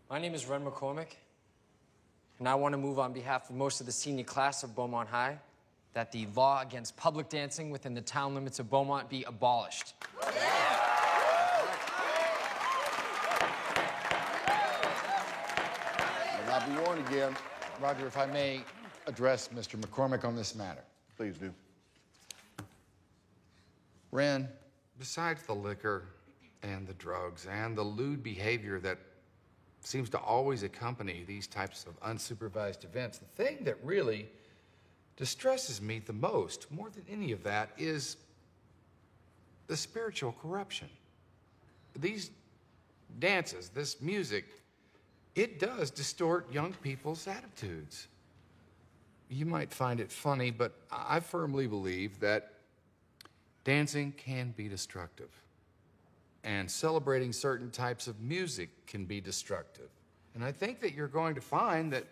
My name is Ren McCormick, and I want to move on behalf of most of the senior class of Beaumont High that the law against public dancing within the town limits of Beaumont be abolished. You'll not be warned again. Roger, if I may address Mr. McCormick on this matter. Please do. Ren, besides the liquor and the drugs and the lewd behavior that seems to always accompany these types of unsupervised events, the thing that really distresses me the most, more than any of that, is the spiritual corruption. These dances, this music, it does distort young people's attitudes. You might find it funny, but I firmly believe that dancing can be destructive. And celebrating certain types of music can be destructive. And I think that you're going to find that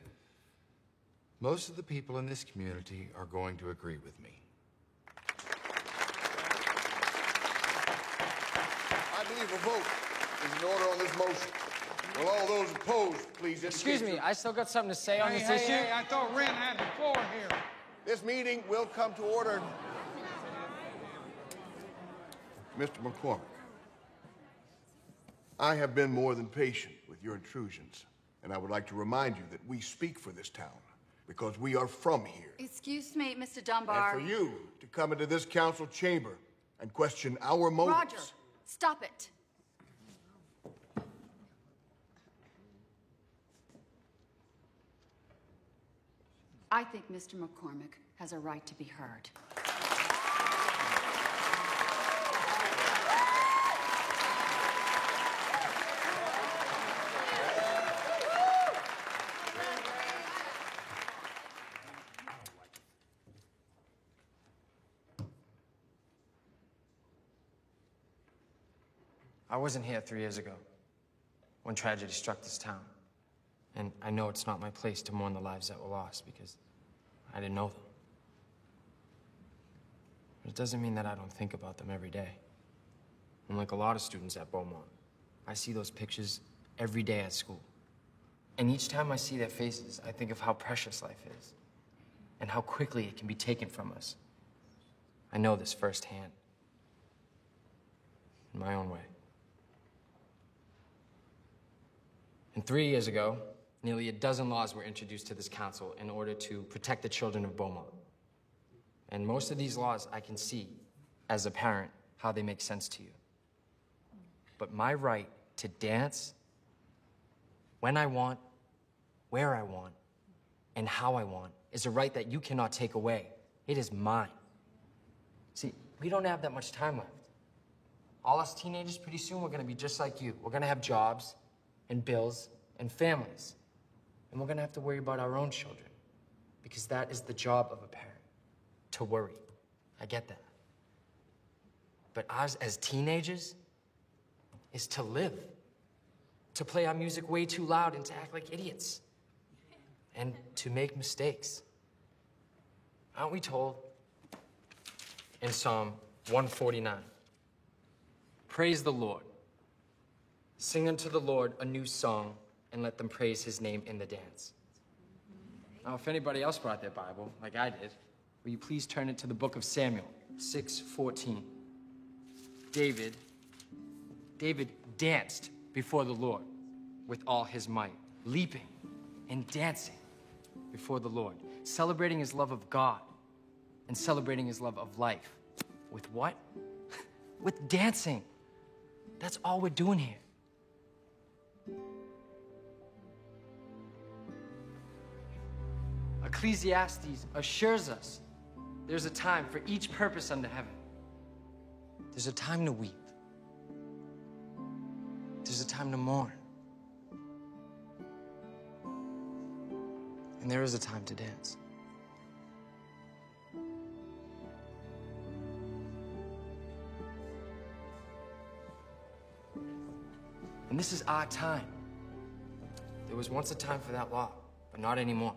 most of the people in this community are going to agree with me. I believe a vote is in order on this motion. Will all those opposed please indicate... Excuse me, I still got something to say on this issue. Hey, I thought Ren had the floor here. This meeting will come to order. Mr. McCormick, I have been more than patient with your intrusions, and I would like to remind you that we speak for this town because we are from here. Excuse me, Mr. Dunbar. And for you to come into this council chamber and question our motives... Roger, stop it. I think Mr. McCormick has a right to be heard. I wasn't here 3 years ago when tragedy struck this town. And I know it's not my place to mourn the lives that were lost because I didn't know them. But it doesn't mean that I don't think about them every day. And like a lot of students at Beaumont, I see those pictures every day at school. And each time I see their faces, I think of how precious life is and how quickly it can be taken from us. I know this firsthand, in my own way. And 3 years ago, nearly a dozen laws were introduced to this council in order to protect the children of Beaumont. And most of these laws I can see, as a parent, how they make sense to you. But my right to dance when I want, where I want, and how I want is a right that you cannot take away. It is mine. See, we don't have that much time left. All us teenagers, pretty soon, we're gonna be just like you. We're gonna have jobs and bills and families. And we're gonna have to worry about our own children because that is the job of a parent, to worry. I get that. But ours as teenagers is to live, to play our music way too loud and to act like idiots, and to make mistakes. Aren't we told in Psalm 149, praise the Lord, sing unto the Lord a new song, and let them praise his name in the dance. Now, if anybody else brought their Bible, like I did, will you please turn it to the book of Samuel, 6:14. David danced before the Lord with all his might, leaping and dancing before the Lord, celebrating his love of God and celebrating his love of life. With what? With dancing. That's all we're doing here. Ecclesiastes assures us there's a time for each purpose under heaven. There's a time to weep. There's a time to mourn. And there is a time to dance. And this is our time. There was once a time for that law, but not anymore.